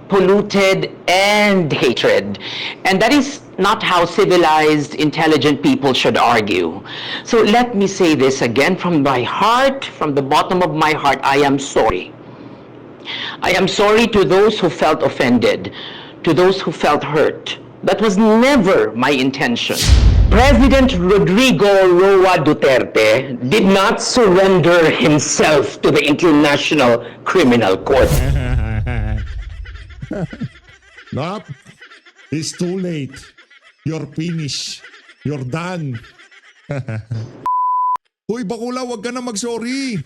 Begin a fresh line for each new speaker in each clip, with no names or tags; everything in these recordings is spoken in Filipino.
polluted, and hatred. And that is not how civilized, intelligent people should argue. So let me say this again from my heart, from the bottom of my heart, I am sorry. I am sorry to those who felt offended, to those who felt hurt. That was never my intention. President Rodrigo Roa Duterte did not surrender himself to the International Criminal Court.
Nope. It's too late. You're finished. You're done. Hoy, bakula, wag ka na mag-sorry.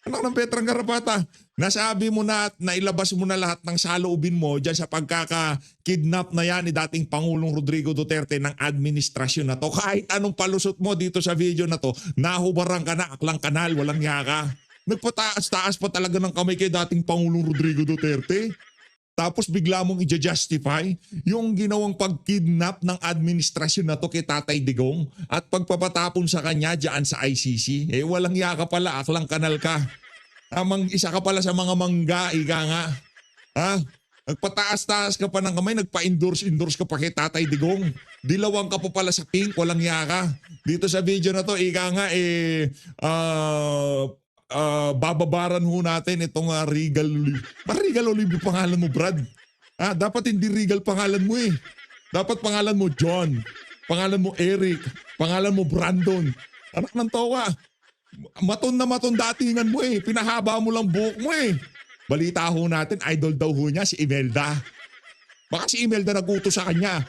Anak ng Petrang Garapata, nasabi mo na at nailabas mo na lahat ng saloobin mo dyan sa pagkaka-kidnap na yan ni dating Pangulong Rodrigo Duterte ng administrasyon na to. Kahit anong palusot mo dito sa video na to, nahubarang ka na, aklang kanal, walang yaka. Nagpataas-taas pa talaga ng kamay kay dating Pangulong Rodrigo Duterte. Tapos bigla mong i-justify yung ginawang pagkidnap ng administrasyon na to kay Tatay Digong at pagpapatapon sa kanya dyan sa ICC. Walang yaka pala, aklang kanal ka. Isa ka pala sa mga mangga, ika nga. Nagpataas-taas ka pa ng kamay, nagpa-endorse ka pa kay Tatay Digong. Dilawang ka pa pala sa pink, walang yaka. Dito sa video na to, ika nga bababaran ho natin itong Regal Olive. Regal Olive yung pangalan mo, Brad. Dapat hindi Regal pangalan mo eh. Dapat pangalan mo John. Pangalan mo Eric. Pangalan mo Brandon. Anak ng towa. Maton na maton datingan mo eh. Pinahaba mo lang buhok mo eh. Balita ho natin, idol daw ho niya si Imelda. Baka si Imelda nagutos sa kanya.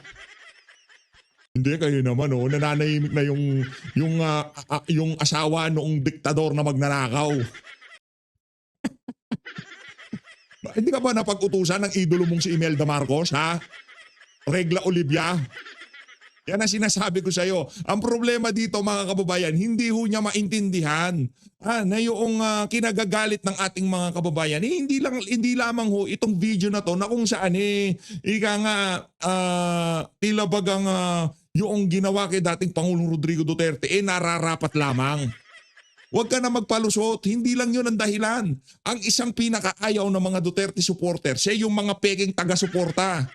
Hindi, kayo naman nananahimik na yung asawa noong diktador na magnanakaw. Hindi ka ba napag-utusan ng idolo mong si Imelda Marcos, ha? Regla Olivia. Yan ang sinasabi ko sa'yo. Ang problema dito, mga kababayan, hindi ho niya maintindihan na yung kinagagalit ng ating mga kababayan. Hindi lamang ho itong video na to na kung saan ika nga tila bagang yung ginawa kay dating Pangulong Rodrigo Duterte nararapat lamang. Huwag ka na magpalusot. Hindi lang yun ang dahilan. Ang isang pinakaayaw ng mga Duterte supporters yung mga peking taga-suporta.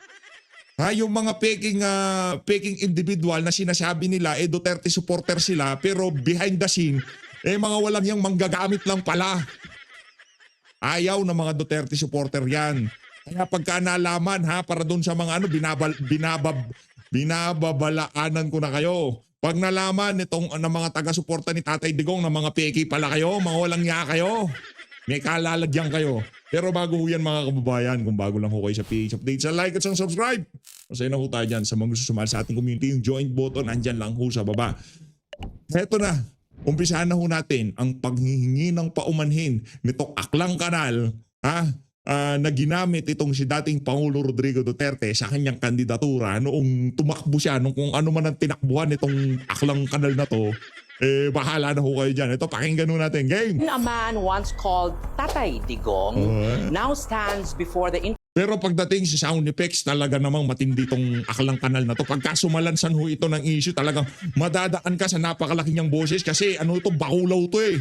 Yung mga peking individual na sinasabi nila Duterte supporter sila pero behind the scene mga walang yang manggagamit lang pala. Ayaw ng mga Duterte supporter yan. Kaya pagka nalaman para dun sa mga binababalaanan ko na kayo. Pag nalaman itong mga taga-suporta ni Tatay Digong na mga peki pala kayo, mga walang ya kayo. May kalalagyan kayo. Pero bago ho yan mga kababayan, kung bago lang ho kayo sa PH Update, sa like at sa subscribe. Masaya na ho tayo dyan sa mga gusto sumali sa ating community. Yung join button, andyan lang ho sa baba. Heto na, umpisahan na ho natin ang paghihingi ng paumanhin nitong aklang kanal na ginamit itong si dating Pangulo Rodrigo Duterte sa kanyang kandidatura noong tumakbo siya, nung kung ano man ang tinakbuhan nitong aklang kanal na to, bahala na ho kayo dyan. Ito, pakinggan ho natin. Game!
A man once called Tatay Digong now stands before the
Pero pagdating sa sound effects, talaga namang matindi itong aklang kanal na to. Pagka sumalansan ho ito ng issue, talagang madadaan ka sa napakalaki niyang boses kasi ito, bakulaw to eh.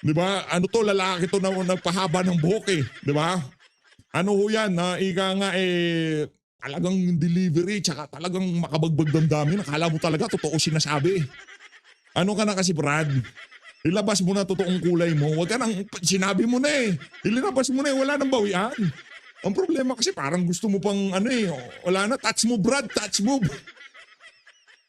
Di ba? Lalaki to na nagpahaba ng buhok eh. Di ba? Ho yan, ika nga talagang delivery, tsaka talagang makabagbag damdamin. Akala mo talaga, totoo sinasabi. Ka na kasi, Brad? Ilabas mo na totoong kulay mo. Huwag ka nang, sinabi mo na eh. Ilabas mo na eh, wala nang bawian. Ang problema kasi parang gusto mo pang wala na, touch mo, Brad, touch mo.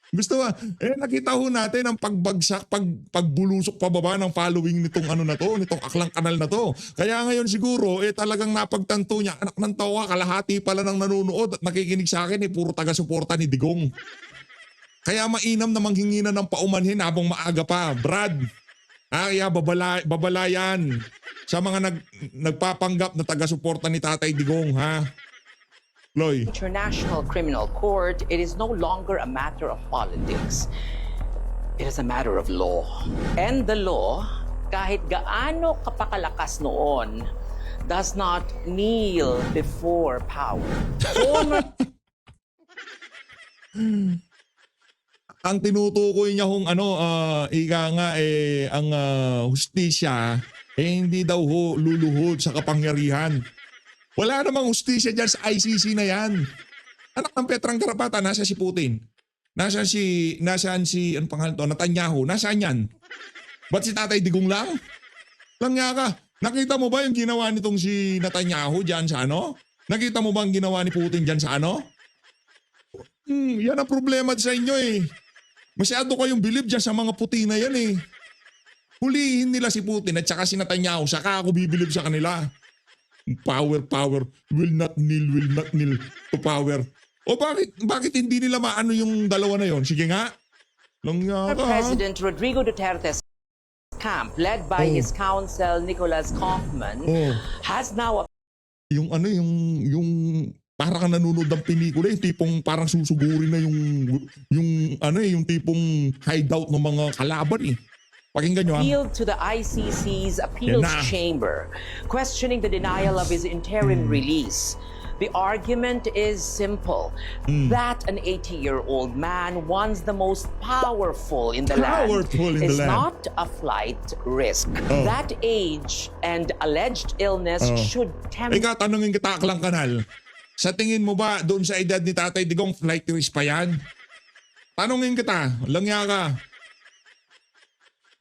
Gusto ba? Nakita ho natin ang pagbagsak, pagbulusok pababa ng following nitong nitong aklang kanal na to. Kaya ngayon siguro, talagang napagtanto niya, anak ng tawa, kalahati pala ng nanonood at nakikinig sa akin, puro taga-suporta ni Digong. Kaya mainam na manghingi na ng paumanhin habang maaga pa. Brad, kaya babalayan sa mga nagpapanggap na taga-suporta ni Tatay Digong, ha? Loy.
International Criminal Court, it is no longer a matter of politics. It is a matter of law. And the law, kahit gaano kapakalakas noon, does not kneel before power.
Ang tinutukoy niya kung ika nga ang hustisya hindi daw ho luluhod sa kapangyarihan. Wala namang hustisya dyan sa ICC na yan. Anak ng Petrang Karapata, nasa si Putin. Nasaan si, ano pangalan to, Netanyahu, nasaan yan? Ba't si Tatay Digong lang? Langya ka. Nakita mo ba yung ginawa nitong si Netanyahu dyan sa ano? Nakita mo ba ang ginawa ni Putin dyan sa ano? Yan ang problema sa inyo eh. Masyado kayong believe dyan sa mga puti na yan eh. Hulihin nila si Putin at saka si Netanyahu, saka ako bibilib sa kanila. Power, will not kneel to power. O bakit hindi nila maano yung dalawa na yon? Sige nga. Langya ka.
President Rodrigo Duterte's camp, led by his counsel Nicholas Kaufman, has now
Yung ano, yung para kang nanonood ng pelikula, yung tipong parang susugurin na yung tipong hideout ng mga kalaban eh. Pakinggan nyo ha.
appealed to the ICC's appeals
Yan na.
chamber, questioning the denial of his interim release. The argument is simple, that an 80-year-old man, once the most powerful in the
Powerful in
land,
the
is
land.
not a flight risk. That age and alleged illness should tempt
Ika, tanungin kita, Aklang Kanal. Sa tingin mo ba, doon sa edad ni Tatay Digong, flight risk pa yan? Tanungin kita, langya ka.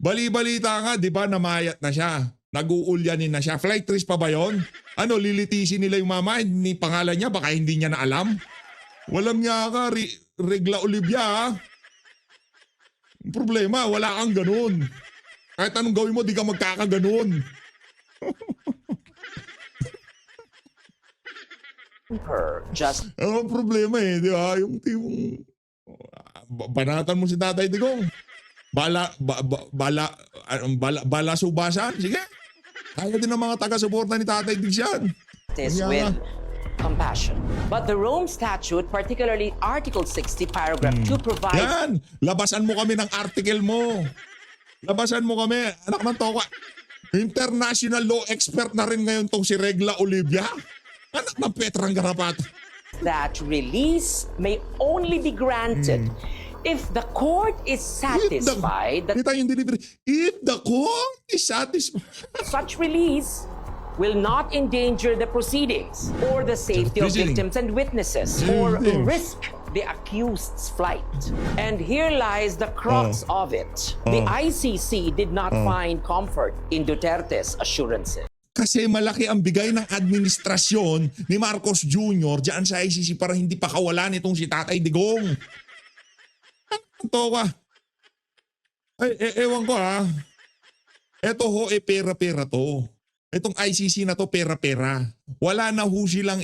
Bali-balita nga, di ba, namayat na siya. Nag-uulyanin na siya. Flight risk pa ba yon? Ano, lilitisin nila yung mama? Ni pangalan niya, baka hindi niya na alam? Walang niya ka, Regla Olivia ha? Ang problema, wala kang ganun. Kahit anong gawin mo, di ka magkakaganon.
just
Ano ang problema eh, di ba? Yung tipong banatan mo si Tatay Digong. Bala subasan. Sige. Kaya din ng mga taga-suporta ni Tatay Digong.
this
Yeah.
with compassion. But the Rome Statute, particularly Article 60, Paragraph 2, provides
Yan. Labasan mo kami ng article mo. Labasan mo kami. Anak ng toka. International law expert na rin ngayon tong si Regla Olivia. Anak ng Petrang Karapata.
that release may only be granted if the court is satisfied that
Kita yung delivery. If the court is satisfied.
such release will not endanger the proceedings or the safety of
Proceeding.
victims and witnesses or
Proceeding.
risk the accused's flight. And here lies the crux of it. The ICC did not find comfort in Duterte's assurances.
Kasi malaki ang bigay ng administrasyon ni Marcos Jr. dyan sa ICC para hindi pa kawalan itong si Tatay Digong. Ano ka? Ay, ewan ko ha. Eto ho, pera-pera to. Itong ICC na to, pera-pera. Wala na ho silang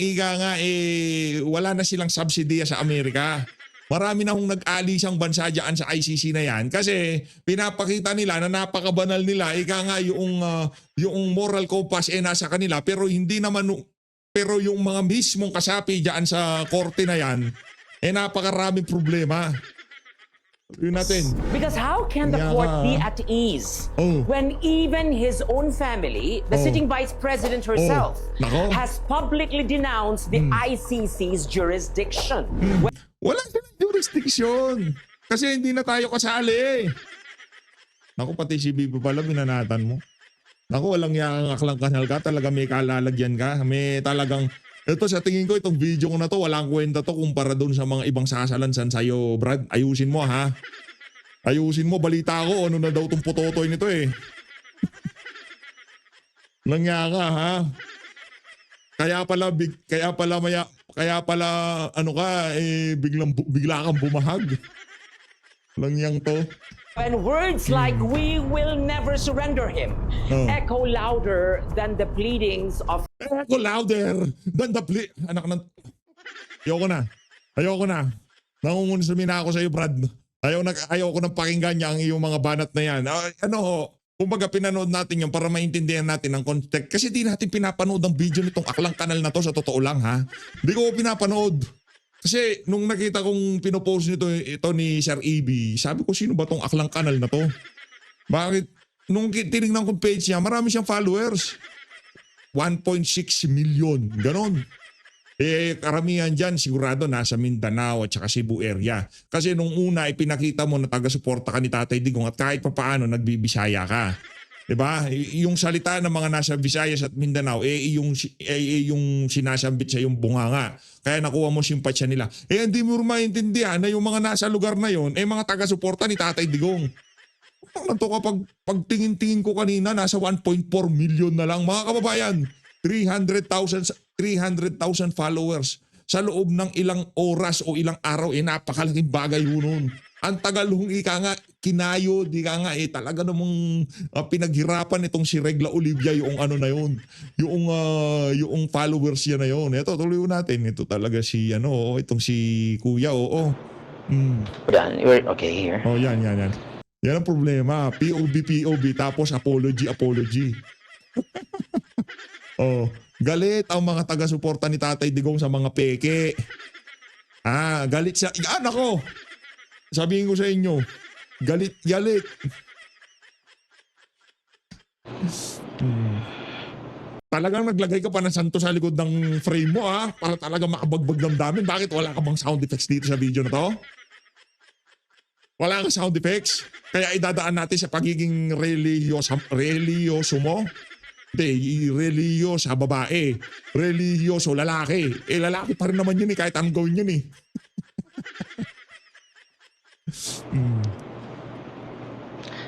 wala na silang subsidiya sa Amerika. Marami na hong nag-alisang bansa dyan sa ICC na yan kasi pinapakita nila na napakabanal nila. Yung moral compass nasa kanila pero hindi naman, pero yung mga mismong kasapi dyan sa korte na yan, napakaraming problema. Yun natin.
Because how can the
Yeah.
court be at ease when even his own family, the sitting vice president herself,
Nako.
has publicly denounced the ICC's jurisdiction?
Wala silang jurisdiction. Kasi hindi na tayo kasali. Naku, pati si Bibi pala, binanatan mo. Naku, walang yang Aklang Kanal ka. Talaga may kalalagyan ka. May talagang... Ito sa tingin ko, itong video ko na to, walang kwenta to kumpara doon sa mga ibang sasalansan sa'yo, Brad. Ayusin mo, ha? Ayusin mo. Balita ko, ano na daw tong putotoy nito eh. Langya ka, ha? Kaya pala ano ka bigla kang bumahag. Langyang to.
And words like "we will never surrender him" echo louder than the pleadings of
Echo louder than the anak ng... Ayoko na. Nangungunsumi na ako sa iyo, Brad. Ayoko nang pakinggan niya ang iyong mga banat na yan. Kumbaga pinanood natin yan para maintindihan natin ang context. Kasi di natin pinapanood ang video nitong Aklang Kanal na to, sa totoo lang ha. Hindi ko pinapanood. Kasi nung nakita kong pinopost ito ni Sir EB, sabi ko sino ba tong Aklang Kanal na to? Bakit? Nung tinignan kong page niya, marami siyang followers. 1.6 million. Ganon. Karamihan dyan sigurado nasa Mindanao at saka Cebu area. Kasi nung una ipinakita mo na taga-suporta ka ni Tatay Digong at kahit papaano nagbibisaya ka. Diba? Yung salita ng mga nasa Visayas at Mindanao, yung sinasambit sa yung bunganga. Kaya nakuha mo simpatsya nila. Hindi mo maintindihan na yung mga nasa lugar na yon, mga taga-suporta ni Tatay Digong. Ano to kapag pagtingin-tingin ko kanina, nasa 1.4 million na lang. Mga kababayan, 300,000 followers sa loob ng ilang oras o ilang araw, napakalaking bagay ho nun. Ang tagal hong ika nga, kinayod, ika nga talaga namang pinaghirapan itong si Regla Olivia yung ano na yun. Yung followers niya na yun. Ito, tuloy natin. Ito talaga si, itong si Kuya, oo.
Done. Okay, here.
Oh, yan. Yan ang problema. POB, tapos apology. Oh, galit ang mga taga-suporta ni Tatay Digong sa mga peke. Galit siya. Nako! Sabihin ko sa inyo, galit. Talagang naglagay ka pa ng santo sa likod ng frame mo para talaga makabagbag ng damin. Bakit wala ka bang sound effects dito sa video na to? Wala kang sound effects? Kaya idadaan natin sa pagiging religyoso mo? Hindi, religyoso babae. Religyoso lalaki. Lalaki pa rin naman yun kahit anong gawin yun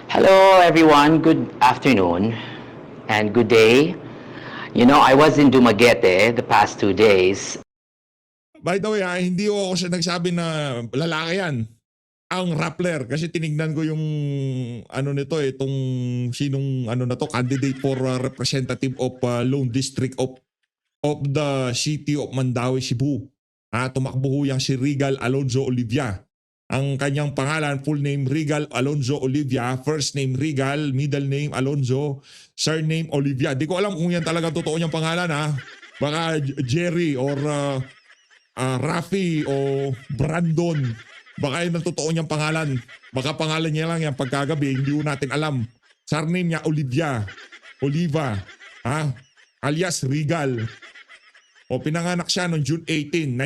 Hello, everyone. Good afternoon and good day. You know, I was in Dumaguete the past 2 days.
By the way, hindi ako siya nagsabi na lalaki yan. Ang Rappler. Kasi tinignan ko yung itong sinong candidate for representative of Lone District of the City of Mandaue, Cebu. Tumakbo ho yang si Regal Alonzo Olivia. Ang kanyang pangalan, full name Regal Alonzo Olivia, first name Regal, middle name Alonzo, surname Olivia. Di ko alam kung yan talaga totoo niyang pangalan Baka Jerry or Rafi o Brandon. Baka yun ang totoo niyang pangalan. Baka pangalan niya lang yan pagkagabi, hindi ko natin alam. Surname niya Oliva, alias Regal. Pinanganak siya noong June 18,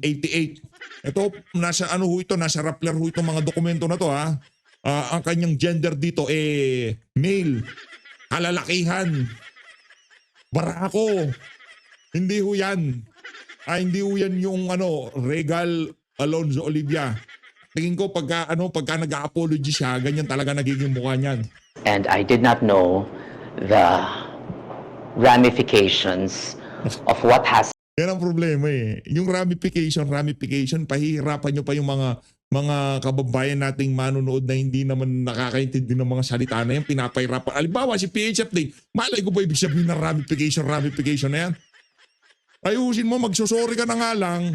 1988. Ito, nasa nasa Rappler ho itong mga dokumento na to ang kanyang gender dito male, kalalakihan, barako. Hindi ho yan. Hindi ho yan yung Regal Alonzo Olivia. Tingin ko pagka nag-apology siya, ganyan talaga nagiging mukha niyan.
And I did not know the ramifications of what has
Yan ang problema Yung ramification, pahihirapan nyo pa yung mga kababayan nating manonood na hindi naman nakakaintindi ng mga salita na yan, pinapahirapan. Halimbawa, si PH Update, malay ko ba ibig sabihin ng ramification na yan? Ayusin mo, magsusorry ka na nga lang.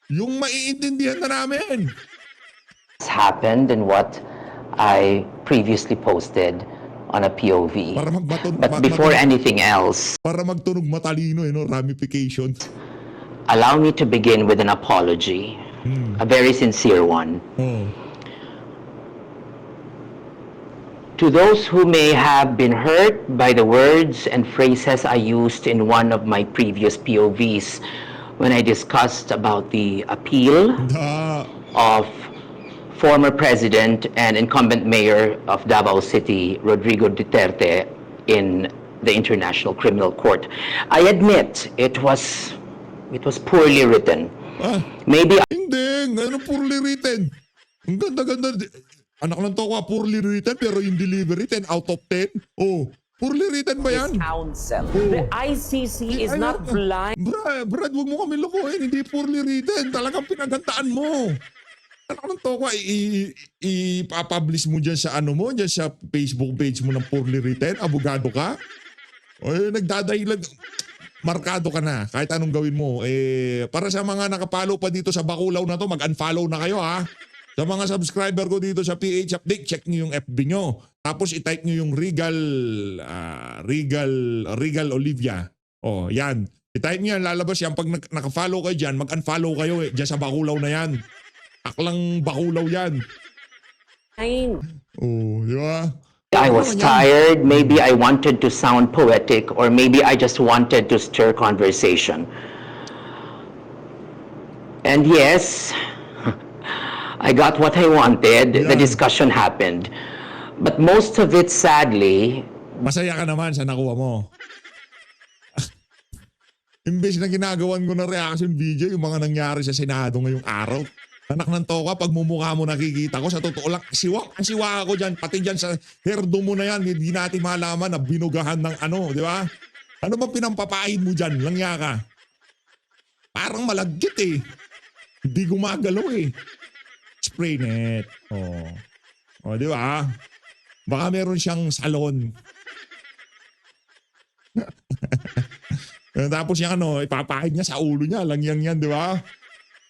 Yung maiintindihan na namin.
happened and what I previously posted on a POV.
Para
But before anything else,
para magtunog matalino ramification.
allow me to begin with an apology, a very sincere one. To those who may have been hurt by the words and phrases I used in one of my previous POVs when I discussed about the appeal of former President and incumbent Mayor of Davao City, Rodrigo Duterte, in the International Criminal Court. I admit it was poorly written. Maybe
Hindi, poorly written? Ang ganda-ganda. Anak ng toko, poorly written pero yung delivery 10 out of 10. Poorly written ba yan?
Counsel. The ICC is not blind.
Brad, wag mo kami lokohin. Hindi poorly written. Talagang pinagandaan mo. Anak ng toko, ipapublish mo dyan sa dyan sa Facebook page mo ng poorly written. Abogado ka? Nagdadahilan. Markado ka na. Kahit anong gawin mo. Para sa mga nakapalo pa dito sa Bakulaw na to, mag-unfollow na kayo Sa mga subscriber ko dito sa PH Update, check nyo yung FB nyo. Tapos i-type nyo yung Regal Olivia. Yan. I-type nyo yan, lalabas yan. Pag nakafollow kayo dyan, mag-unfollow kayo dyan sa Bakulaw na yan. Aklang Bakulaw yan. Di ba?
I was tired, maybe I wanted to sound poetic, or maybe I just wanted to stir conversation. And yes, I got what I wanted. The discussion happened. But most of it, sadly,
Masaya ka naman sa nakuha mo. Imbes na ginagawan ko ng reaction video yung mga nangyari sa Senado ngayong araw. Anak ng toka, pag mumukha mo nakikita ko, sa totoo lang, asiwa ako dyan. Pati dyan sa herdo mo na yan, hindi natin malaman na binugahan ng ano, di ba? Ano ba pinampapain mo dyan? Langya ka. Parang malagkit eh. Hindi gumagalaw eh. Spray net. Oh, di ba? Baka meron siyang salon. Tapos yung ano, ipapahid niya sa ulo niya. Langyang yan, di ba?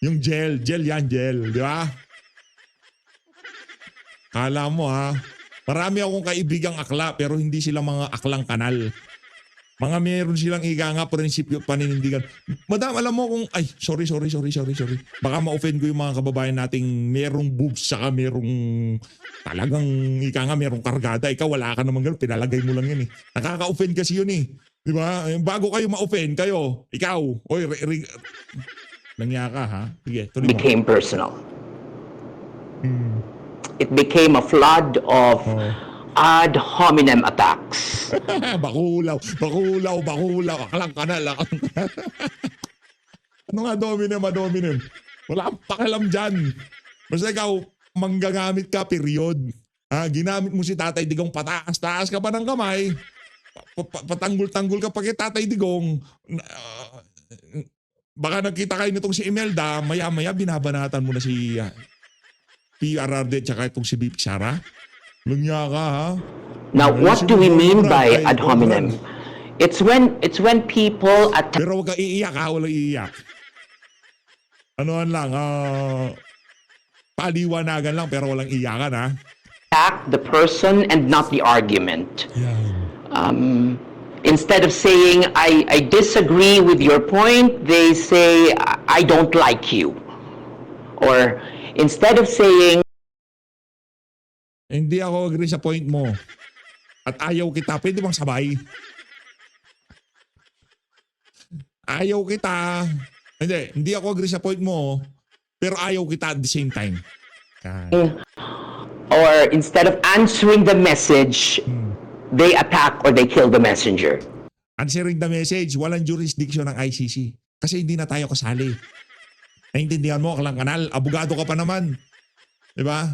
Yung gel yan, di ba? Kala mo ha, marami akong kaibigang akla pero hindi sila mga aklang kanal. Mga meron silang ika nga prinsipyo paninindigan. Madam, alam mo kung, ay, sorry. Baka ma-offend ko yung mga kababayan nating merong boobs saka merong talagang ika nga merong kargada. Ikaw wala ka naman gano'n, pinalagay mo lang yan eh. Nakaka-offend kasi yun eh. Di ba? Bago kayo ma-offend kayo, ikaw, oy, langya ka ha? Sige, tuloy mo.
became personal. It became a flood of ad hominem attacks.
Bakulaw. Aklang kanal. Ano nga dominem? Wala kang pakialam dyan. Basta ikaw, manggagamit ka, period. Ginamit mo si Tatay Digong, pataas-taas ka pa ng kamay. Patanggol-tanggol ka pa kay Tatay Digong. Baka nakita kayo nitong si Imelda, maya-maya binabanatan mo na si PRRD tsaka itong si BP Sara. Langya ka ha?
Now, what do we mean by ad hominem? It's when people attack
Pero huwag ka iiyak ha, walang iiyak. Anoan lang, paliwanagan lang pero walang iyakan ha.
the person and not the argument.
Yan.
Instead of saying, I disagree with your point, they say, I don't like you. Or instead of saying,
Hindi ako agree sa point mo. At ayaw kita, pwede bang sabay? Ayaw kita. Hindi ako agree sa point mo, pero ayaw kita at the same time.
or instead of answering the message, they attack or they kill the messenger.
Answering the message, walang jurisdiction ng ICC. Kasi hindi na tayo kasali. Naintindihan mo, Aklang Kanal, abogado ka pa naman. Diba?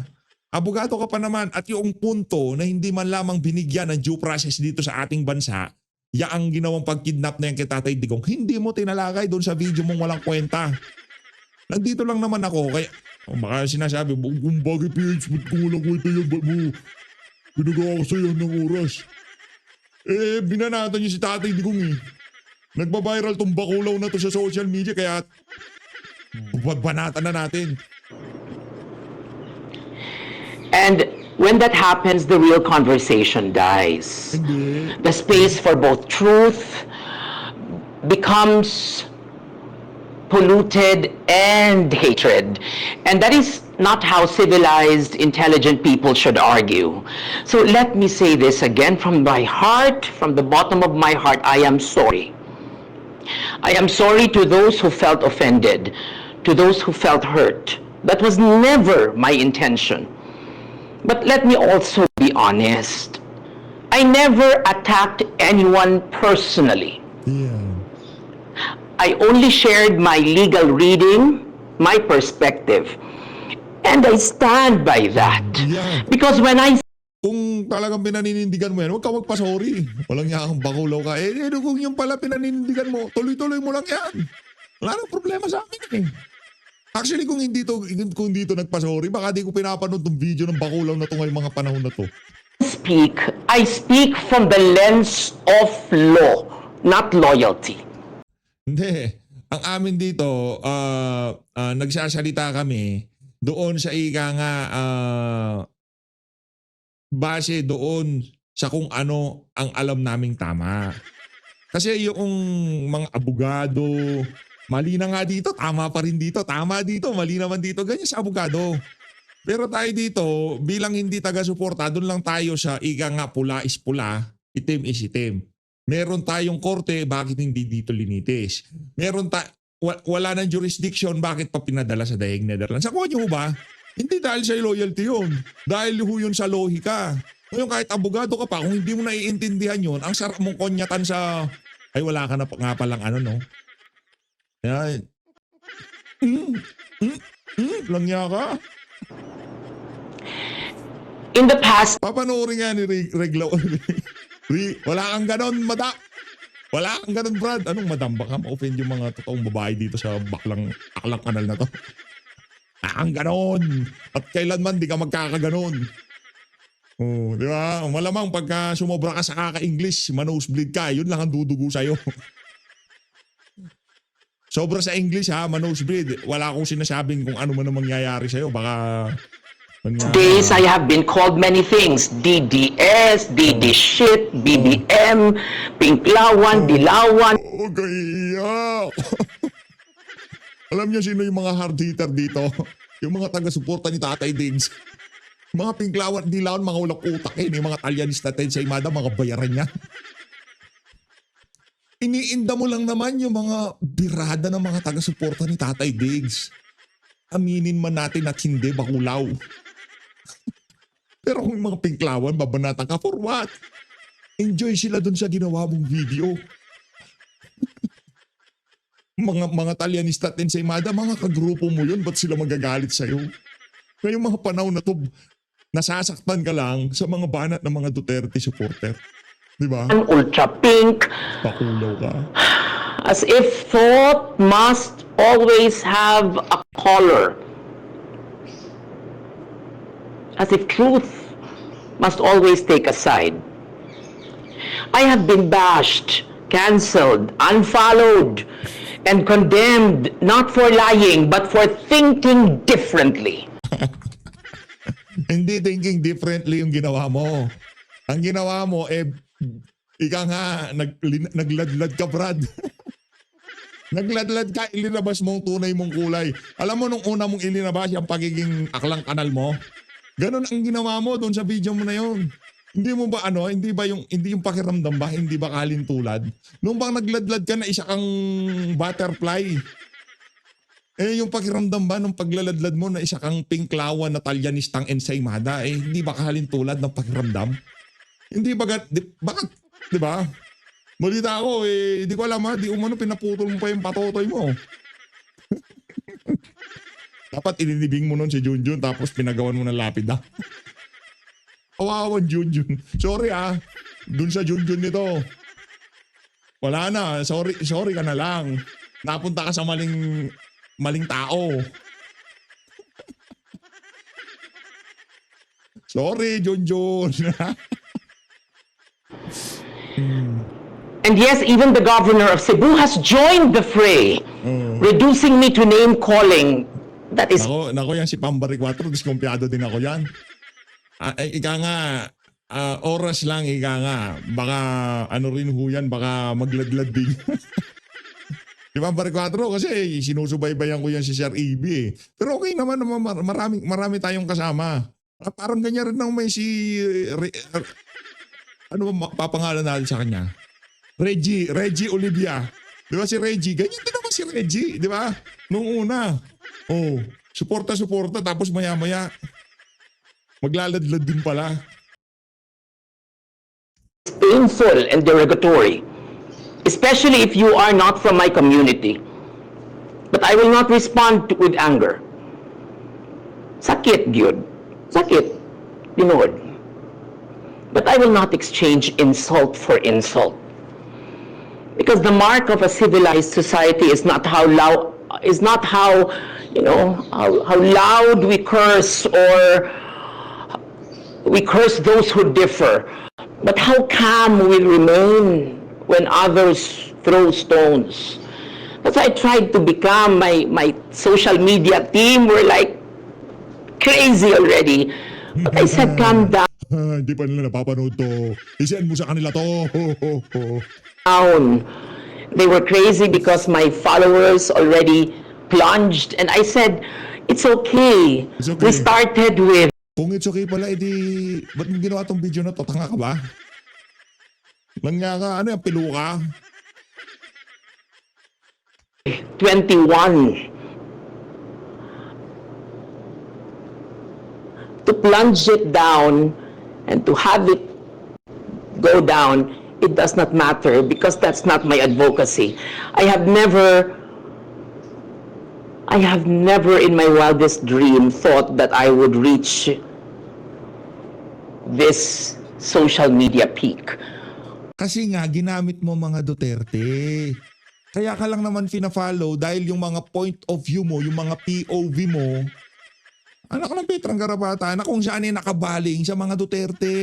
Abogado ka pa naman at yung punto na hindi man lamang binigyan ng due process dito sa ating bansa, yaang ginawang pagkidnap na yan kay Tatay Digong, hindi mo tinalakay doon sa video mong walang kwenta. Nandito lang naman ako, kaya baka sinasabi, kung bagay PH, ba't kung walang kwenta yan, ba't mo pinagawa ko sa'yo ng oras? Binanatan niyo si Tatay Digong eh. Nagbabiral tong bakulaw na to sa social media, kaya banatan na natin.
And when that happens, the real conversation dies.
Hindi.
The space for both truth becomes polluted and hatred. And that is not how civilized, intelligent people should argue. So let me say this again from my heart, from the bottom of my heart, I am sorry. I am sorry to those who felt offended, to those who felt hurt. That was never my intention. But let me also be honest. I never attacked anyone personally.
Yeah.
I only shared my legal reading, my perspective. And I stand by that.
Yeah.
Because when I
Kung talagang pinaninindigan mo yan, huwag ka magpa-sorry. Walang yakang bakulaw ka. Kung yung pala pinaninindigan mo, tuloy-tuloy mo lang yan. Wala nang problema sa amin eh. Actually, kung dito nagpa-sorry, baka di ko pinapanood tong video ng bakulaw na to ngayong mga panahon na to.
speak, I speak from the lens of law, not loyalty.
Hindi. Ang amin dito, nagsasalita kami doon sa ika nga base doon sa kung ano ang alam naming tama. Kasi yung mga abogado, mali na nga dito, tama pa rin dito, tama dito, mali naman dito, ganyan sa abogado. Pero tayo dito, bilang hindi taga-suporta, doon lang tayo sa ika nga pula is pula, itim is itim. Meron tayong korte, bakit hindi dito linitis? Wala nang jurisdiction, bakit pa pinadala sa Daig Netherlands? Ako nyo ba? Hindi dahil sa loyalty yun. Dahil yun sa lohika. Ngayon kahit abogado ka pa, kung hindi mo naiintindihan yun, ang sarap mong konyatan sa, ay wala ka na nga palang ano, no? Yan. Langya ka.
In the past,
Papanoorin nga ni Regla. Wala kang ganon, wala kang ganon, Brad. Anong madam? Baka ma-offend yung mga totoong babae dito sa aklang kanal na to. Ang ganon. At kailanman di ka magkakaganon. Oh, di ba? Malamang pagka sumobra ka sa kaka-English, manosebleed ka, yun lang ang dudugo sa'yo. Sobra sa English ha, manosebleed. Wala akong sinasabing kung ano man ang mangyayari sa'yo. Baka...
days I have been called many things. DDS, DD shit, BBM, Pinklawan, Dilawan.
Oh, gaya. Alam niyo sino yung mga hard hitter dito? Yung mga taga-suporta ni Tatay Diggs. Mga Pinklawan, Dilawan, mga ulang utak eh. Yung mga Talyanista sa Imada, mga bayaran niya. Iniinda mo lang naman yung mga birada ng mga taga-suporta ni Tatay Diggs. Aminin man natin at hindi bakulaw. Pero kung yung mga Pinklawan, babanatan ka for what? Enjoy sila dun sa ginawa mong video. mga Talyanista at Imada, mga kagrupo mo yun, ba't sila magagalit sa'yo? Ngayong mga panahon na to, nasasaktan ka lang sa mga banat ng mga Duterte supporter. Di ba?
Ultra pink,
Pakulaw ka.
as if thought must always have a color. As if truth must always take a side. I have been bashed, cancelled, unfollowed, and condemned not for lying but for thinking differently.
Hindi thinking differently yung ginawa mo. Ang ginawa mo, ika nga, nagladlad ka, Brad. Nagladlad ka, ilinabas mo ang tunay mong kulay. Alam mo, nung una mong ilinabas yung pagiging aklang kanal mo, ganun ang ginawa mo doon sa video mo na yun. Hindi mo ba hindi yung pakiramdam ba, hindi ba kalintulad? Nung bang nagladlad ka na isa kang butterfly, yung pakiramdam ba nung paglaladlad mo na isa kang Pinklawan na Talyanistang Ensaymada, hindi ba kalintulad ng pakiramdam? Hindi ba, bakit, di ba? Malita ako, di ko alam ha, di umano pinaputol mo pa yung patotoy mo. Dapat ininibing mo nun si Junjun tapos pinagawan mo ng lapid ha. Kawawan Junjun. Sorry dun sa Junjun nito. Wala na, sorry ka na lang. Napunta ka sa maling tao. Sorry, Junjun.
And yes, even the governor of Cebu has joined the fray, reducing me to name-calling. That is
Nako yan si Pambari 4, diskumpiyado din ako yan. Ika nga, oras lang, ika nga. Baka ano rin ho yan, baka magladlad din. Di ba, Pambari 4? Kasi sinusubaybayan ko yan si Sir EB eh. Pero okay naman, marami tayong kasama. Parang ganyan rin nang may si... ano ba papangalan natin sa kanya? Reggie Olivia. Di ba si Reggie? Ganyan din naman si Reggie, di ba? Nung una. Suporta, tapos maya-maya, maglaladlad din pala.
painful and derogatory, especially if you are not from my community. But I will not respond with anger. Sakit, gyud. Sakit, Lord. But I will not exchange insult for insult. Because the mark of a civilized society is not how loud, how loud we curse or we curse those who differ, but how calm we remain when others throw stones. That's why I tried to become my social media team were like crazy already. But I said, calm down.
Hindi pa nila napapanood to. Isian mo sa kanila to.
They were crazy because my followers already plunged, and I said, it's okay.
It's okay.
We started with
Kung it's okay pala, ba't mo ginawa tong video na to? Tanga ka ba? Langya ka, ano yung piluka?
21. To plunge it down And to have it go down, it does not matter because that's not my advocacy. I have never in my wildest dream thought that I would reach this social media peak.
Kasi nga, ginamit mo mga Duterte. Kaya ka lang naman fina-follow dahil yung mga point of view mo, yung mga POV mo, anak ng Petrang Garapata, na kung saan ay nakabaling sa mga Duterte.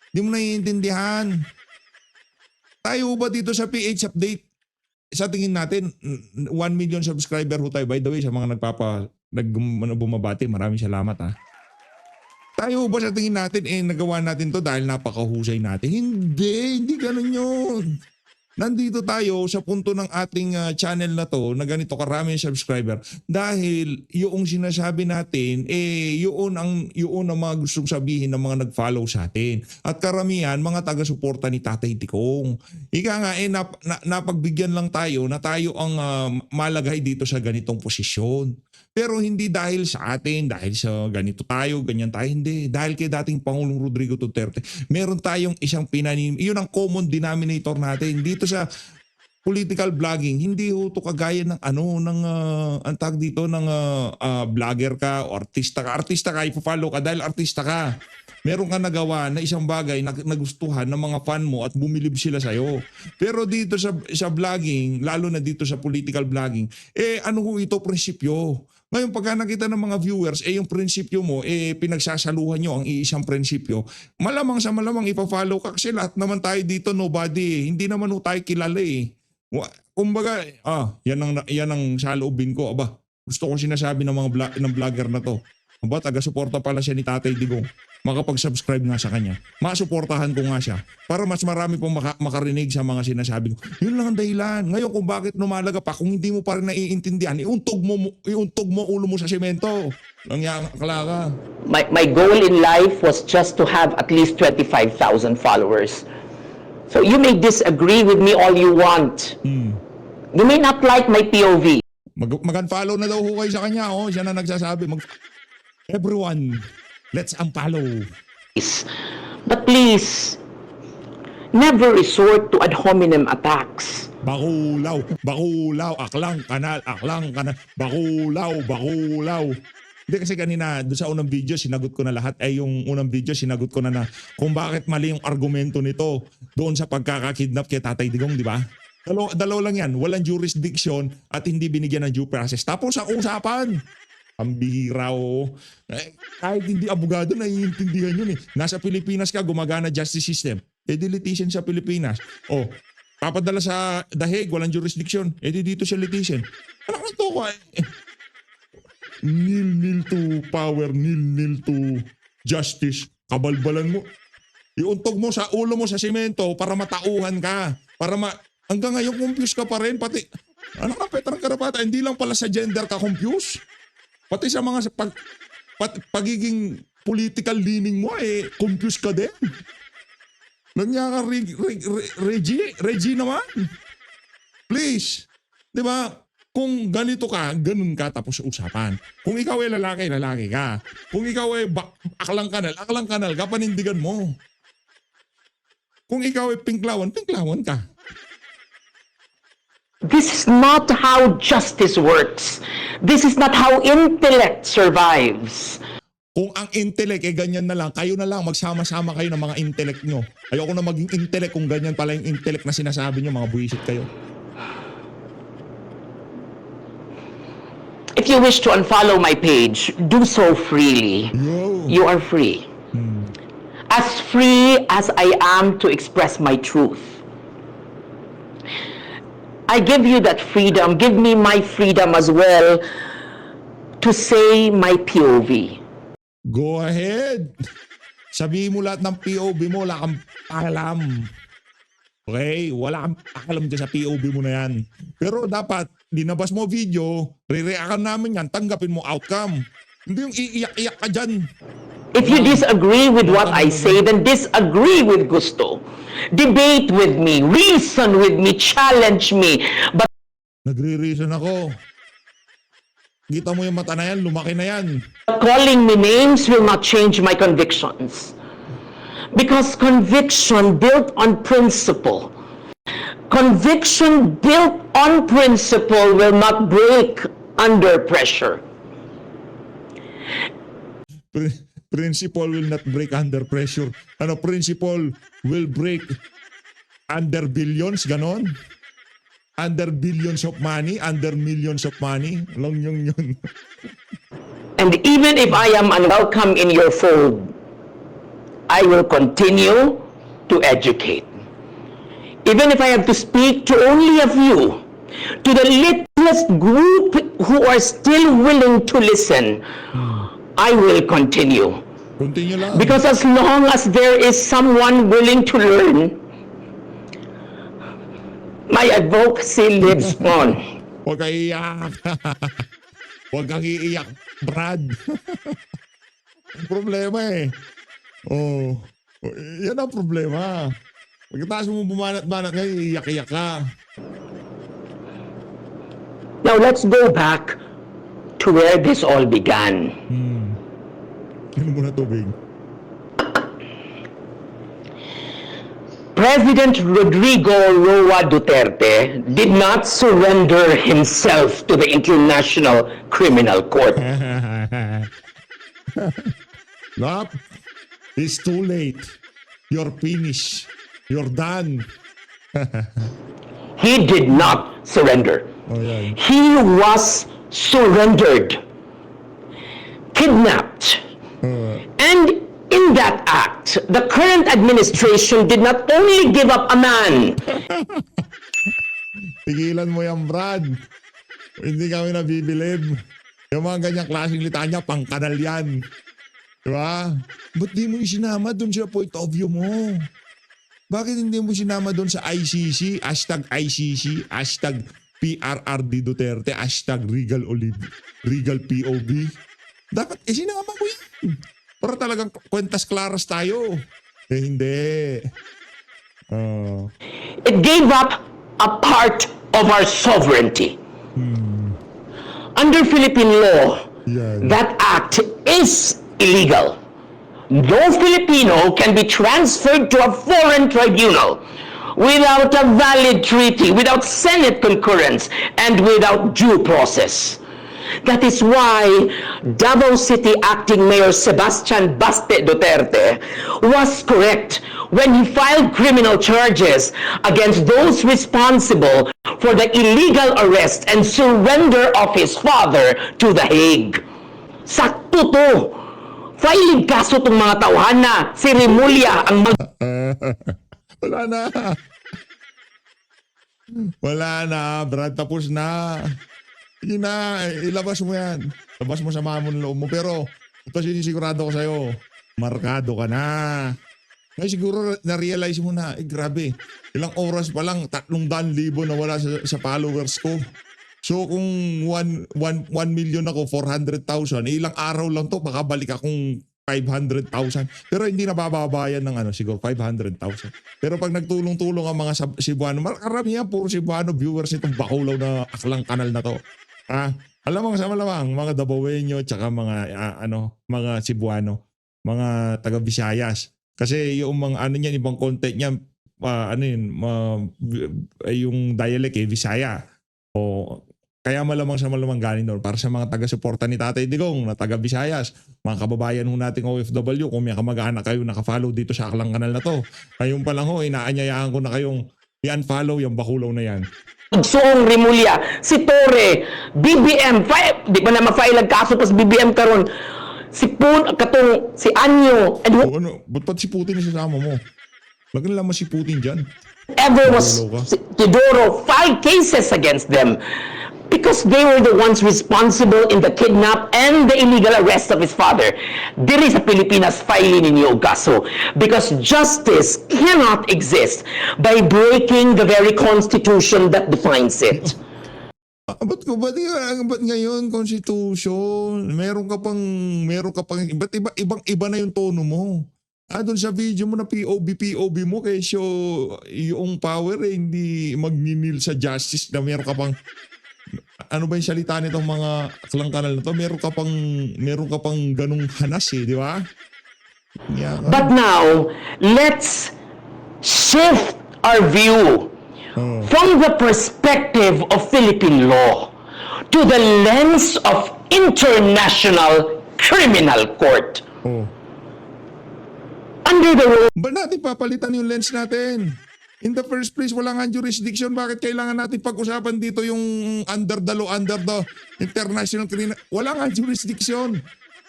Di mo naiintindihan. Tayo ba dito sa PH Update? Sa tingin natin, 1 million subscriber ho tayo. By the way, sa mga bumabati, maraming salamat ha. Tayo ba sa tingin natin, nagawa natin to dahil napakahusay natin? Hindi ganun yun. Nandito tayo sa punto ng ating channel na to na ganito karami subscriber dahil yung sinasabi natin yun ang mga gustong sabihin ng mga nag-follow sa atin at karamihan mga taga-suporta ni Tatay Digong. Ika nga napagbigyan lang tayo na tayo ang malagay dito sa ganitong posisyon. Pero hindi dahil sa atin, dahil sa ganito tayo, ganyan tayo, hindi. Dahil kay dating Pangulong Rodrigo Duterte, meron tayong isang pinanim. Iyon ang common denominator natin. Dito sa political vlogging, hindi ho ito kagaya ng ang tag dito ng vlogger ka o artista ka. Artista ka, ipo-follow ka dahil artista ka. Meron ka nagawa na isang bagay na nagustuhan ng mga fan mo at bumilib sila sa'yo. Pero dito sa vlogging, lalo na dito sa political vlogging, ano ho ito, prinsipyo. Ngayon pagka nakita ng mga viewers, yung prinsipyo mo, pinagsasaluhan nyo ang iisang prinsipyo, malamang sa malamang ipa-follow ka kasi lahat naman tayo dito nobody. Hindi naman ho tayo kilala eh. Kumbaga, yan ang saloobin ko. Aba, gusto ko sinasabi ng mga ng vlogger na to. Aba, taga-suporta pala siya ni Tatay Digong. Makapag-subscribe nga sa kanya. Masuportahan ko nga siya para mas marami pong makarinig sa mga sinasabi ko. Yun lang ang dahilan. Ngayon kung bakit lumalaga pa, kung hindi mo pa rin naiintindihan, iuntog mo ulo mo sa semento. Nangyakala ka.
My goal in life was just to have at least 25,000 followers. So you may disagree with me all you want. You may not like my POV.
Mag-unfollow na daw ho kayo sa kanya. Siya na nagsasabi. Everyone, let's unfollow.
But please, never resort to ad hominem attacks.
Bakulaw, aklang kanal, bakulaw. Hindi kasi kanina, doon sa unang video, sinagot ko na lahat. Yung unang video, sinagot ko na kung bakit mali yung argumento nito doon sa pagkakakidnap kay Tatay Digong, di ba? Dalaw lang yan, walang jurisdiction at hindi binigyan ng due process. Tapos ang usapan, ang bihira kahit hindi abogado, naiintindihan yun eh. Nasa Pilipinas ka, gumagana justice system. Di litigation sa Pilipinas. Papadala sa The Hague, walang jurisdiction. Di dito siya litigation. Alam ko ko nil to power, nil to justice. Kabalbalan mo. Iuntog mo sa ulo mo sa semento para matauhan ka. Hanggang ngayon confused ka pa rin. Pati, Petrang Garapata, hindi lang pala sa gender ka confused. Pati sa mga pagiging political leaning mo, confused ka din. Nangyaka Reggie naman. Please. Di ba? Kung ganito ka, ganun ka tapos usapan. Kung ikaw ay lalaki ka. Kung ikaw ay aklang kanal ka, panindigan mo. Kung ikaw ay pinklawan ka.
This is not how justice works. This is not how intellect survives.
Kung ang intellect ganyan na lang, kayo na lang, magsama-sama kayo ng mga intellect nyo. Ayoko na maging intellect kung ganyan pala yung intellect na sinasabi nyo, mga buwisit kayo.
If you wish to unfollow my page, do so freely.
Yo.
You are free. As free as I am to express my truth. I give you that freedom. Give me my freedom as well to say my POV.
Go ahead. Sabihin mo lahat ng POV mo, wala kang pakalam. Okay? Wala kang pakalam dyan sa POV mo na yan. Pero dapat, dinabas mo video, re-reactan namin yan, tanggapin mo outcome. Hindi yung iiyak-iyak ka dyan.
If you disagree with what I say, then disagree with gusto. Debate with me, reason with me, challenge me. But
Nagre-reason ako. Kita mo yung mata na yan, lumaki na yan.
calling me names will not change my convictions. Because conviction built on principle, conviction built on principle will not break under pressure.
Principle will not break under pressure. Ano, principle will break under billions, ganon? Under billions of money, under millions of money. Lang yun.
And even if I am unwelcome in your fold, I will continue to educate. Even if I have to speak to only a few, to the littlest group who are still willing to listen, I will continue.
Continue lang.
Because as long as there is someone willing to learn, my advocacy lives on.
Huwag kang iiyak. Huwag kang iiyak, Brad. Ang problema eh. Oh, yan ang problema. Pagkataas mo bumanat-banat ngayon, iiyak-iyak ka.
Now let's go back to where this all began.
Ano mo na tubig?
President Rodrigo Roa Duterte did not surrender himself to the International Criminal Court.
Nope. It's too late. You're finished. You're done.
He did not surrender.
Oh, yan.
He was surrendered, kidnapped, and in that act, the current administration did not only give up a man,
Tigilan mo yan, Brad. Hindi kami nabibilib. Yung mga ganyang klaseng litanya, pangkanal yan. Diba? Ba't di mo isinama doon sa point of view mo? Bakit hindi mo sinama doon sa ICC, #ICC, #PRRD Duterte, #Regal POV? Dapat isinama mo yan. Para talagang kwentas klaras tayo. Eh hindi.
it gave up a part of our sovereignty. Under Philippine law,
Yan.
that act is illegal. No Filipino can be transferred to a foreign tribunal without a valid treaty, without Senate concurrence, and without due process. That is why Davao City Acting Mayor Sebastian Baste Duterte was correct when he filed criminal charges against those responsible for the illegal arrest and surrender of his father to The Hague. Sakto to! Filing kaso tong mga tauhan na si Remulla ang
Wala na. Wala na, Brad. Tapos na. Yun na. Ilabas mo yan. Labas mo sa mga loob mo. Pero, ito sinisigurado ko sa'yo. Markado ka na. Ngayon siguro na-realize mo na, grabe. Ilang oras pa lang, 300,000 na wala sa followers ko. So kung 1 million ako, 400,000, ilang araw lang to, baka balik akong 500,000. Pero hindi na bababayan ng siguro 500,000. Pero pag nagtulong-tulong ang mga Cebuano, karamihan puro Cebuano viewers itong bakulaw na aklang kanal na to. Alam mo sa malamang, mga Dabawenyo, tsaka mga Cebuano, mga taga Visayas. Kasi yung mga ibang content niya, yung dialect Visaya. O kaya malamang sa malamang galing doon para sa mga taga-suporta ni Tatay Digong na taga Visayas, mga kababayan ho nating OFW, kung may kamag-anak kayo naka-follow dito sa aklang kanal na to. Ngayon pa lang ho, inaanyayaan ko na kayong i-unfollow yung bakulaw na yan.
Suong Remulla, si Torre, BBM, di pa na ma-file ang kaso pas BBM karon. Si Anyo, and
Ba't si Putin isasama mo? Lagyan lang si Putin dyan.
whoever was Teodoro filed cases against them because they were the ones responsible in the kidnap and the illegal arrest of his father. Diri sa Pilipinas filing ninyo kaso because justice cannot exist by breaking the very constitution that defines it.
Ba't ngayon constitution? Meron ka pang ibang-iba na yung tono mo. Doon sa video mo na POV mo kesyo yung power hindi magninil sa justice na meron ka pang ano ba yung salita nitong mga aklang kanal na to? Meron ka pang ganung hanas di ba? Yeah.
But now, let's shift our view from the perspective of Philippine law to the lens of International Criminal Court.
Oh.
Under the rule
Ba natin papalitan yung lens natin? In the first place, wala nga jurisdiction. Bakit kailangan natin pag-usapan dito yung under the law, under the international criminal? Wala nga jurisdiction.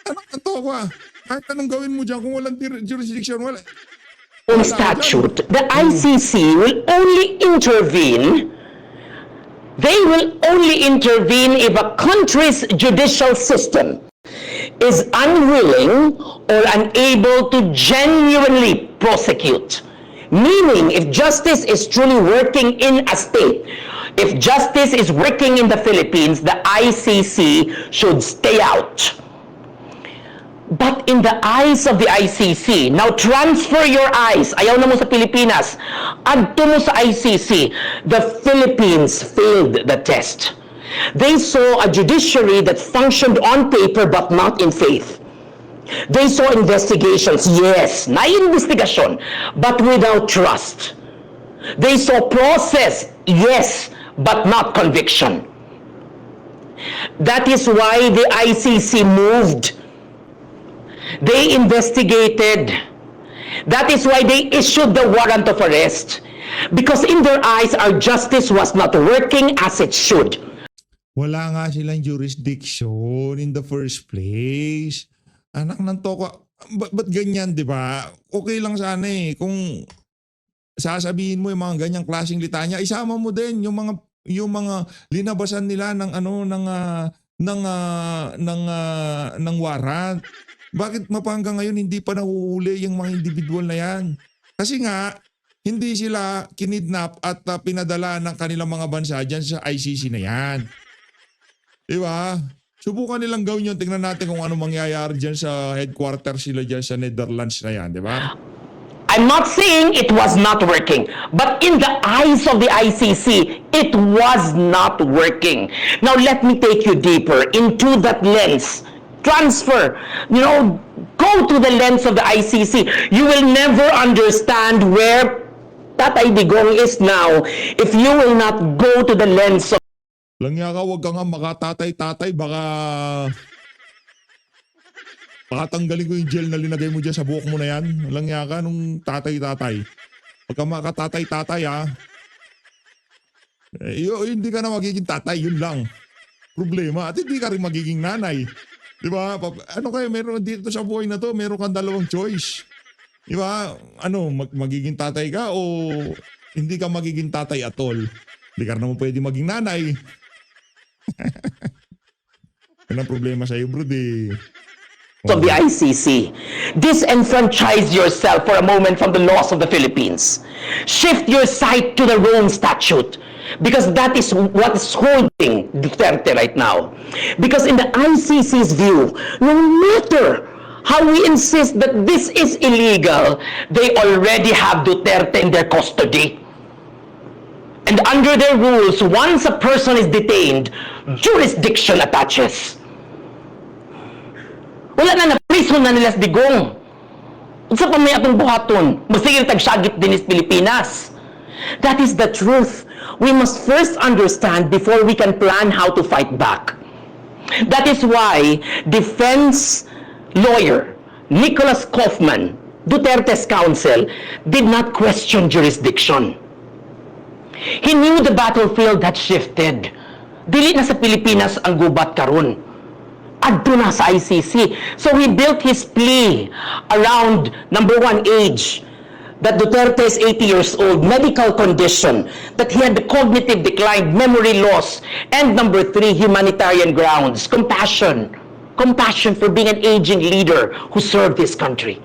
Anong kanto ko ah? Kahit anong gawin mo dyan kung walang jurisdiction, wala.
statute, the ICC will only intervene. They will only intervene if a country's judicial system is unwilling or unable to genuinely prosecute. Meaning, if justice is truly working in a state, if justice is working in the Philippines, the ICC should stay out. But in the eyes of the ICC, now transfer your eyes, ayaw na mo sa Pilipinas, adto mo sa ICC, the Philippines failed the test. They saw a judiciary that functioned on paper but not in faith. They saw investigations, yes, na-investigasyon, but without trust. They saw process, yes, but not conviction. That is why the ICC moved. They investigated. That is why they issued the warrant of arrest. Because in their eyes, our justice was not working as it should.
Wala nga silang jurisdiction in the first place. Anak ng toko, ba't ganyan, di ba? Okay lang sana eh. Kung sasabihin mo yung mga ganyang klaseng litanya, isama mo din yung mga linabasan nila ng ng warrant. Bakit mapanggang ngayon hindi pa nahuhuli yung mga individual na yan? Kasi nga, hindi sila kinidnap at pinadala ng kanilang mga bansa dyan sa ICC na yan. Di ba? Subukan nilang gawin yun. Tingnan natin kung ano mangyayari dyan sa headquarters sila dyan sa Netherlands na yan. Di ba?
I'm not saying it was not working, but in the eyes of the ICC, it was not working. Now let me take you deeper into that lens. Transfer, go to the lens of the ICC. You will never understand where Tatay Digong is now if you will not go to the lens of
Langya ka, wag ka nga makatatay-tatay, baka tanggalin ko yung gel na linagay mo dyan sa buhok mo na yan. Langya ka nung tatay-tatay. Wag ka makatatay-tatay ha. Hindi ka na magiging tatay, yun lang. Problema, at hindi ka rin magiging nanay. Diba? Ano kayo, meron dito sa buhay na to, meron kang dalawang choice. Diba? Magiging tatay ka o hindi ka magiging tatay at all. Hindi ka naman pwede maging nanay. Yan ang problema sa'yo, bro,
of the ICC. Disenfranchise yourself for a moment from the laws of the Philippines. Shift your sight to the Rome Statute. Because that is what is holding Duterte right now. Because in the ICC's view, no matter how we insist that this is illegal, they already have Duterte in their custody. And under their rules, once a person is detained, jurisdiction attaches. Wala na prison na nila sa Digong. Unsa pa may atong buhaton? Masigil tagsagit din is Pilipinas. That is the truth. We must first understand before we can plan how to fight back. That is why defense lawyer Nicholas Kaufman, Duterte's counsel, did not question jurisdiction. He knew the battlefield had shifted. Dili na sa Pilipinas ang gubat karon. Adto na sa ICC. So he built his plea around, number one, age. That Duterte is 80 years old, medical condition, that he had cognitive decline, memory loss, and number three, humanitarian grounds, compassion. Compassion for being an aging leader who served his country.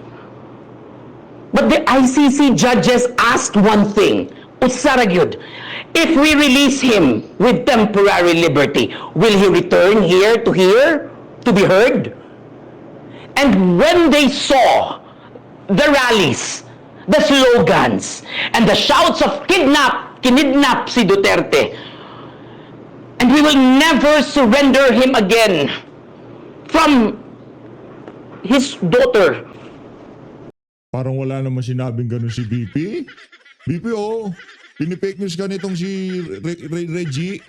But the ICC judges asked one thing, Utsaragyud, if we release him with temporary liberty, will he return here to be heard? And when they saw the rallies, the slogans, and the shouts of kinidnap si Duterte, and we will never surrender him again, from his daughter
Parang wala naman sinabing ganun si BP. BP, oh. Pinipake news ka nitong si Reggie.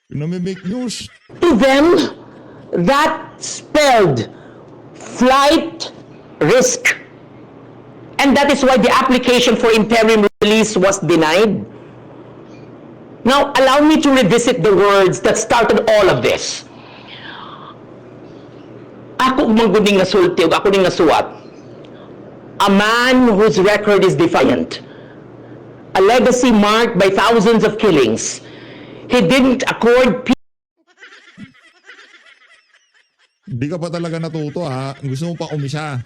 Pinamimake news.
To them, that spelled flight risk. And that is why the application for interim release was denied. Now, allow me to revisit the words that started all of this. Ako mangguning nasulti, ako ning nasuwat. A man whose record is defiant. A legacy marked by thousands of killings. He didn't accord
Hindi ka pa talaga natuto, ha? Gusto mo pa umisa.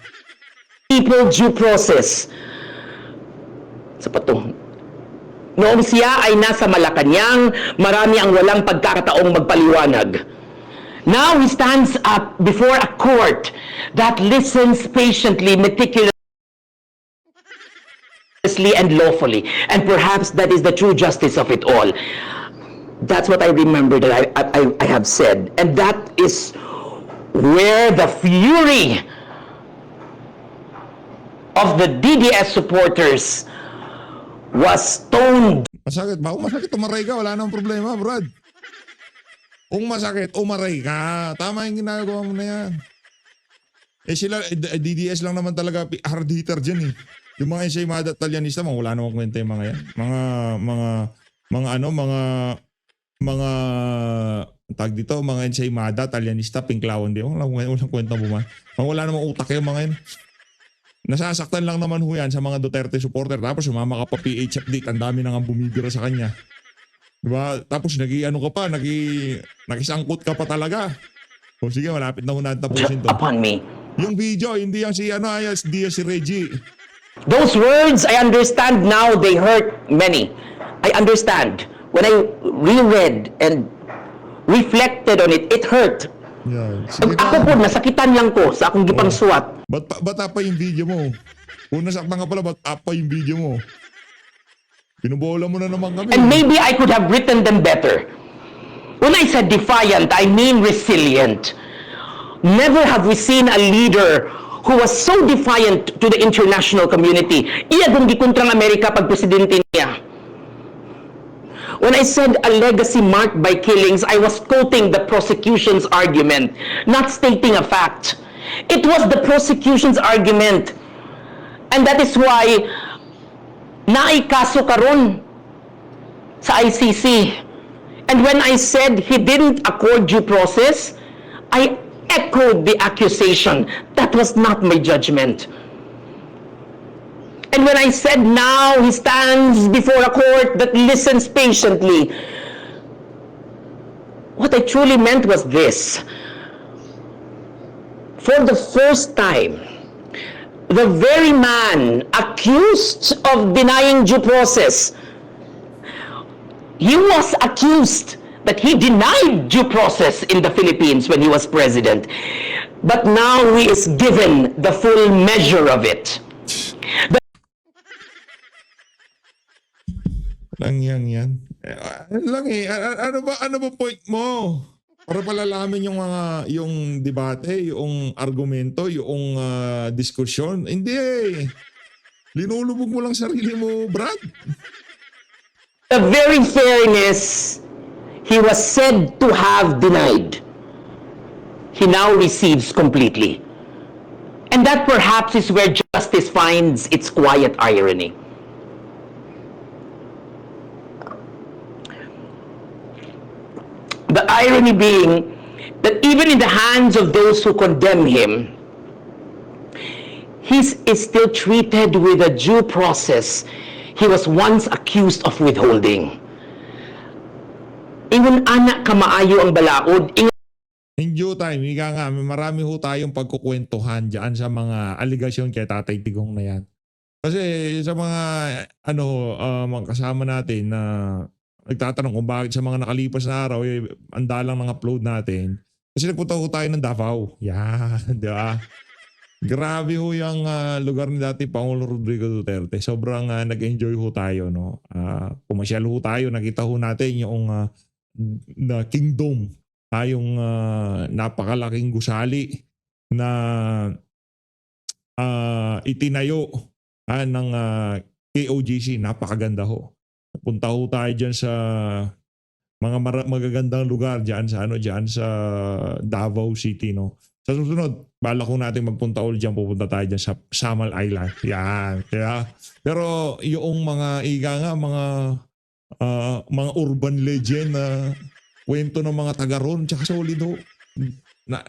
people due process. Sa pato. Noong siya ay nasa Malacanang, marami ang walang pagkakataong magpaliwanag. Now he stands up before a court that listens patiently, meticulously, and lawfully. And perhaps that is the true justice of it all. That's what I remember that I have said. And that is where the fury of the DDS supporters was stoned.
Masakit ba? Kung masakit, umaray ka. Wala nang problema, Brad. Kung masakit, umaray ka. Tama yung ginagawa mo na yan. Eh sila, DDS lang naman talaga hard hitter dyan eh. Yung mga ensaymada at talyanista, wala namang kwenta yung mga yan. Tag dito, mga ensaymada, talyanista, pinklawan di. Walang kwenta buman. Wala namang utak yung mga yan. Nasasaktan lang naman ho yan sa mga Duterte supporter. Tapos sumama ka pa PH update. Ang dami nang bumibira sa kanya. Diba? Tapos nakisangkot ka pa talaga. O sige, malapit na ho natin tapusin to.
Upon me.
Yung video, hindi yan si si Reggie.
Those words, I understand now, they hurt many. I understand. When I reread and reflected on it, it hurt.
Yan. Sige
Ako
na.
po, nasakitan lang ko sa akong gipang suwat.
Ba't apa yung video mo? Kung nasaktan ka pala, ba't apa yung video mo? Pinubola mo na naman kami.
And maybe I could have written them better. When I said defiant, I mean resilient. Never have we seen a leader who was so defiant to the international community. Iya kung gikontrang Amerika pag presidente niya. When I said a legacy marked by killings, I was quoting the prosecution's argument, not stating a fact. It was the prosecution's argument. And that is why naikaso karon sa ICC. And when I said he didn't accord due process, I echoed the accusation. That was not my judgment. And when I said now he stands before a court that listens patiently, what I truly meant was this. For the first time, the very man accused of denying due process, he was accused that he denied due process in the Philippines when he was president. But now he is given the full measure of it.
Lang yan. Ano ba point mo? Para palalamin yung yung debate, yung argumento, yung diskusyon. Hindi. Linulubog mo lang sarili mo, Brad.
The very fairness he was said to have denied, he now receives completely. And that perhaps is where justice finds its quiet irony. The irony being that even in the hands of those who condemn him, he is still treated with a due process he was once accused of withholding. Ingon anak kamaayo ang balaod,
In due time, ika nga, marami ho tayong pagkukwentuhan dyan sa mga aligasyon kay Tatay Tigong na yan. Kasi sa mga mga kasama natin na nagtatanong kung bakit sa mga nakalipas na araw, andalang ng upload natin. Kasi nagpunta ho tayo ng Davao. Yan, di ba? Grabe ho yung lugar ni dati Pangulo Rodrigo Duterte. Sobrang nag-enjoy ho tayo. No? Pumasyal ho tayo. Nakita ho natin yung na kingdom. Tayong napakalaking gusali na itinayo ng KOGC. Napakaganda ho. Punta ho tayo dyan sa mga magagandang lugar dyan sa Davao City, no. Sa susunod, bala ko natin magpunta ulit dyan, pupunta tayo dyan sa Samal Island. Yan. Kaya, pero yung mga mga urban legend na kwento ng mga taga ron, tsaka solid ho. Na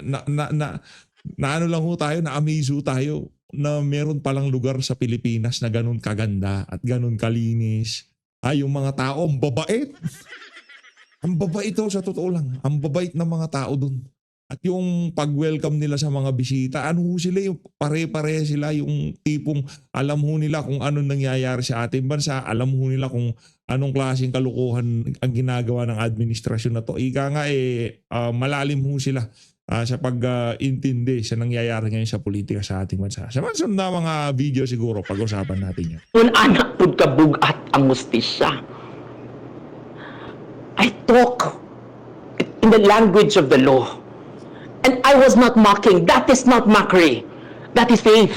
ano lang ho tayo, na-amaze ho tayo na meron palang lugar sa Pilipinas na ganun kaganda at ganun kalinis. Yung mga tao, ang babait. Ang babait ho, sa totoo lang. Ang babait ng mga tao dun. At yung pag-welcome nila sa mga bisita, ano ho sila, yung pare-pare sila, yung tipong alam ho nila kung anong nangyayari sa ating bansa, alam ho nila kung anong klaseng kalukuhan ang ginagawa ng administrasyon na to. Ika nga malalim ho sila sa pag-intindi sa nangyayari ngayon sa politika sa ating bansa. Sa mga na mga video siguro, pag-usapan natin yan.
Kung anak pud kabugat ang mustisya. I talk in the language of the law. And I was not mocking. That is not mockery. That is faith.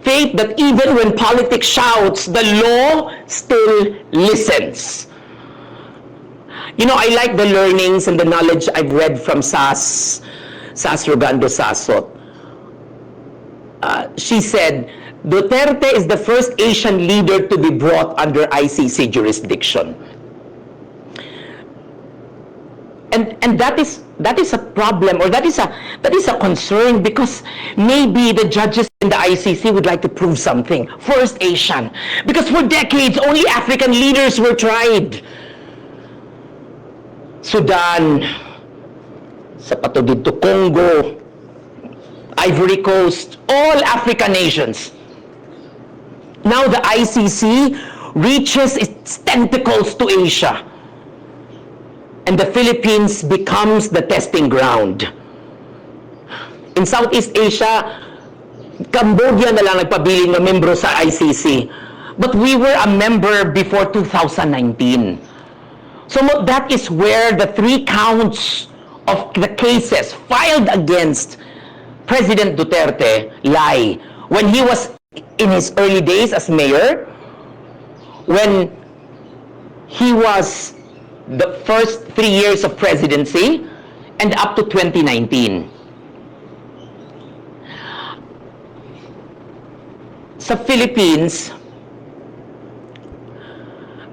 Faith that even when politics shouts, the law still listens. You know, I like the learnings and the knowledge I've read from Sas Rogando Sasot. She said, Duterte is the first Asian leader to be brought under ICC jurisdiction. And that is a problem, or that is a concern, because maybe the judges in the ICC would like to prove something. First Asian, because for decades only African leaders were tried. Sudan, sa patugid to Congo, Ivory Coast, all African nations. Now the ICC reaches its tentacles to Asia. And the Philippines becomes the testing ground. In Southeast Asia, Cambodia na lang nagpabiling na membro sa ICC. But we were a member before 2019. So that is where the 3 counts of the cases filed against President Duterte lie. When he was in his early days as mayor, when he was the first 3 years of presidency, and up to 2019. Sa Philippines,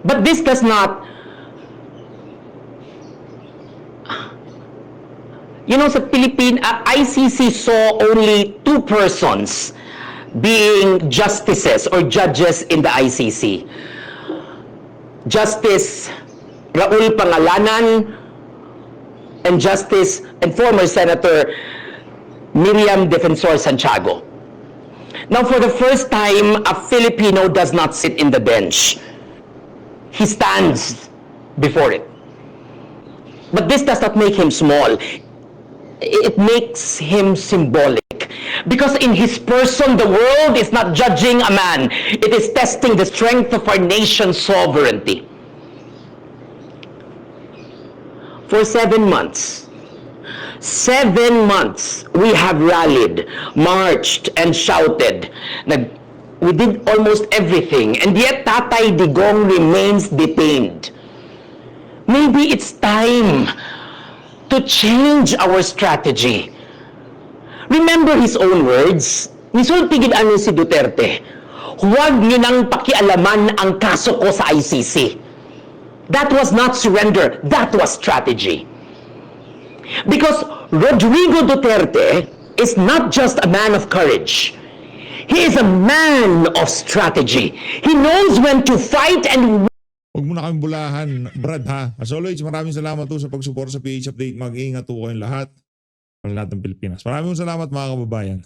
but this does not, sa Philippine, ICC saw only 2 persons being justices or judges in the ICC. Justice Raul Pangalanan and Justice and former Senator Miriam Defensor Santiago. Now, for the first time, a Filipino does not sit in the bench. He stands before it. But this does not make him small. It makes him symbolic. Because in his person, the world is not judging a man. It is testing the strength of our nation's sovereignty. For 7 months, we have rallied, marched, and shouted. We did almost everything, and yet Tatay Digong remains detained. Maybe it's time to change our strategy. Remember his own words. Nisultigid ano si Duterte, huwag niyo nang pakialaman ang kaso ko sa ICC. That was not surrender, that was strategy. Because Rodrigo Duterte is not just a man of courage. He is a man of strategy. He knows when to fight and
Huwag mo na kami bulahan, Brad, ha. As always, maraming salamat po sa pagsuporta sa PH Update. Mag-iingat po kayong lahat ng Pilipinas. Maraming salamat, mga kababayan.